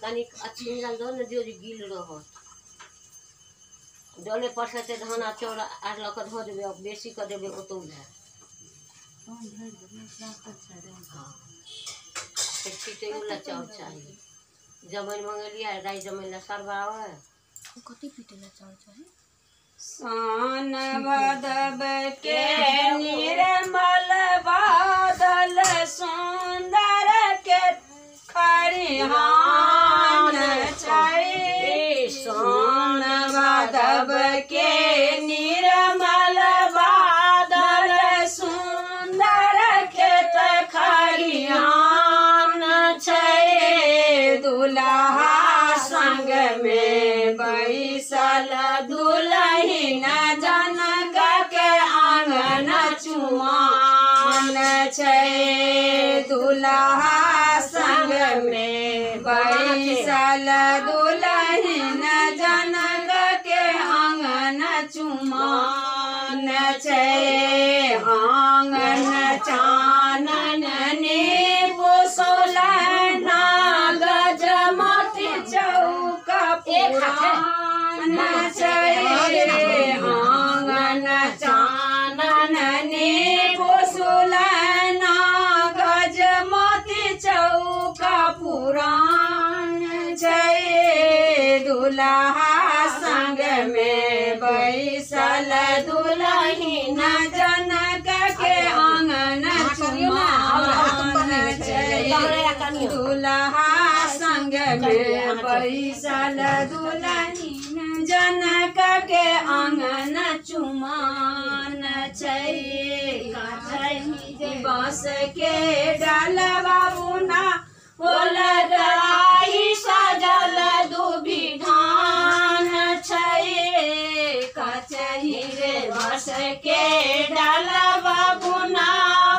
तनिक अच्छी जल दो न दियो जे गिल रह डले पर से धान चौड़ आर लक धो देबे बेसी कर देबे ओतो है छीटे वाला चाउर चाहिए जमैन मंगलिया दाई जमैन ला सरबावे कथी पीटेला चाउर चाहिए सान बदब के निर्मल बादल सुंदर के खरिहान चाहिए सान बदब के निर्मल बादल सुंदर खेत खरिहान चाहिए दुल्हा संग में बैसल दुल्हिन जनक के आंगन चुमान छै दुल्हा संग में बैसल दुल्हिन जनक के आंगन चुमान छै आंगन चानन ने पोसौलना गजमती चौका पुरान आंगन चानन ने पोसौलना गजमती चौका पुरान छै दुल्हा संग में बैसल दुल्हिन जनक के आंगन चुमान छै दुल्हा संग में बैसल दुल्हिन जनक के आंगन चुमान छै बांस के डालवा बुना होल गराही सजल दुभी धान छै कचही रे बांस के डालवा बुना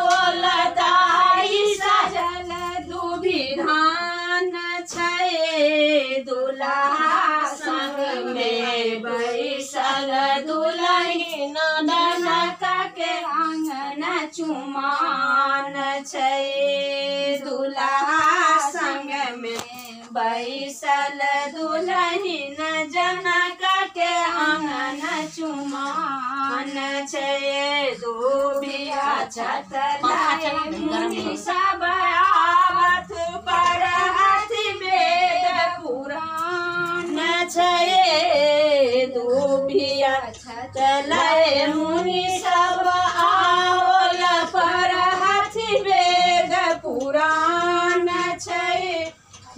होल दाही सजल दुभी धान छै दुल्हा संग में बैसल दुल्हिन जनक के आंगन चुमान छै दुल्हा संग में बैसल दुल्हिन जनक के आंगन चुमान छै दुबिया छत लाए मुनि सब आवत पर हाथी वेद पुराण छै दुबिया छत लाए मुनि सब आवल पर हाथी वेद पुराण छै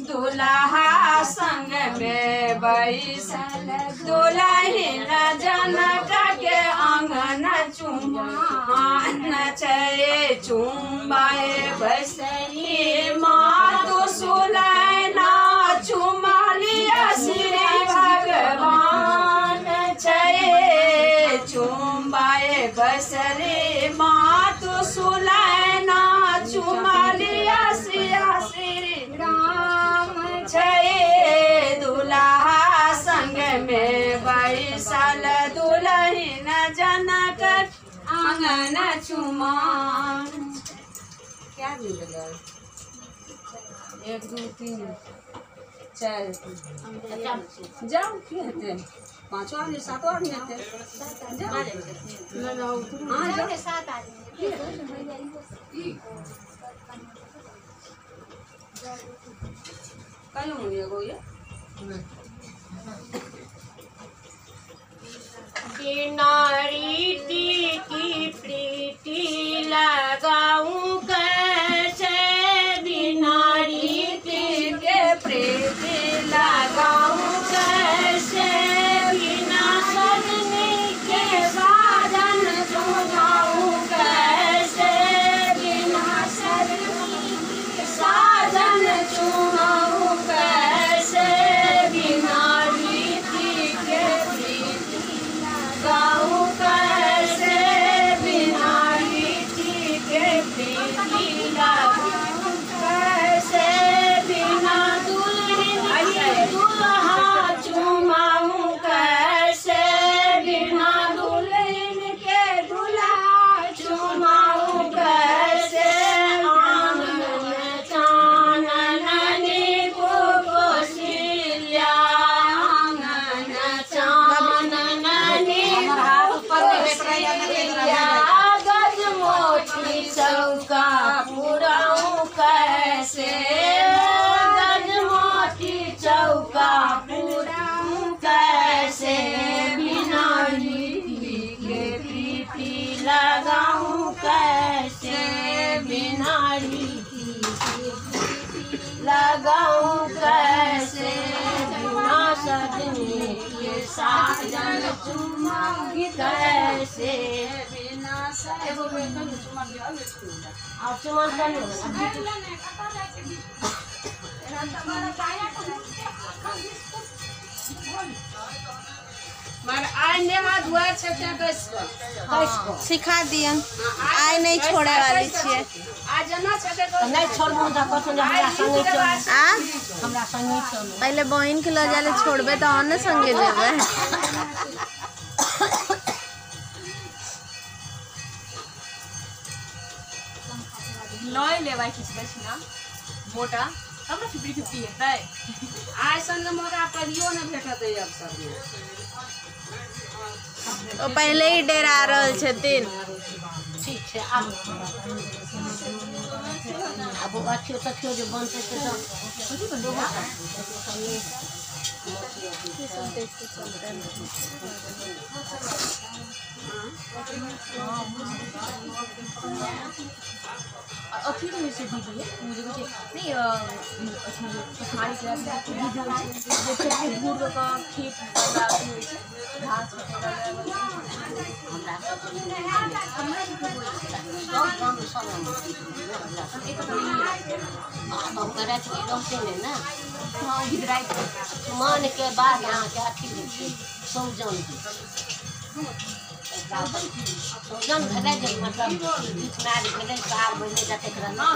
दुल्हा संग में बैसल दुल्हिन जनक के आंगन चुमान छै चुम्बाए बैसली मातु सुलैना चुमालिया श्री भगवान छै चुम्बाए बैसली मातु सुलैना चुमालिया श्री राम छै दुल्हा संग में बैसल दुल्हिन जनक आंगन चुमान क्या मिलेगा 1 2 3 4 जाओ खेते 5 आदमी 7 आदमी हेते जाओ हां जाओ 7 आदमी कल एगो ये किनारी की प्रीति लगाऊं कैसे बिनारी के प्रीति लगाऊं कैसे बिना सजनी के साजन सुनाऊं कैसे बिना सजनी के साजन चुनाऊं कैसे बिना रीति के प्रीति लगाऊं कैसे गजमोटी चौका पूरम कैसे बिना रीति के प्रीति लगाऊं कैसे बिना रीति के प्रीति लगाऊं कैसे बिना सजने के साजन चुमाऊं कैसे बिना सजने आप चुमान कर लो मगर आइ ने हाथ धुआ छै ते कैसको सिखा दियन आइ नहीं छोड़े वाली छिए आ जना छै ते नहीं छोड़बो त कथु जे हमरा संगे चल आ हमरा संगे चल पहले बहन के लो जाले छोड़बे तो अन्य संगे जेबे लय लेबाय किछ दक्षिणा मोटा तब न 50-50 हेतै आइ संग मोटा कहियो न भेटत ए अवसर में तो पहले ही डेरा रहल छथिन ठीक छै अब अच्छे तथियो जो बनते से अथी में से दीदी मुझे कुछ नहीं हमारी क्लास में वीडियो जो छोटे दूर का खेत लगाते हुए घास मान के बाद यहाँ के अथी सौजन सौजन भेलै मतलब बीच में भेलै 4 महीने जतेक रहना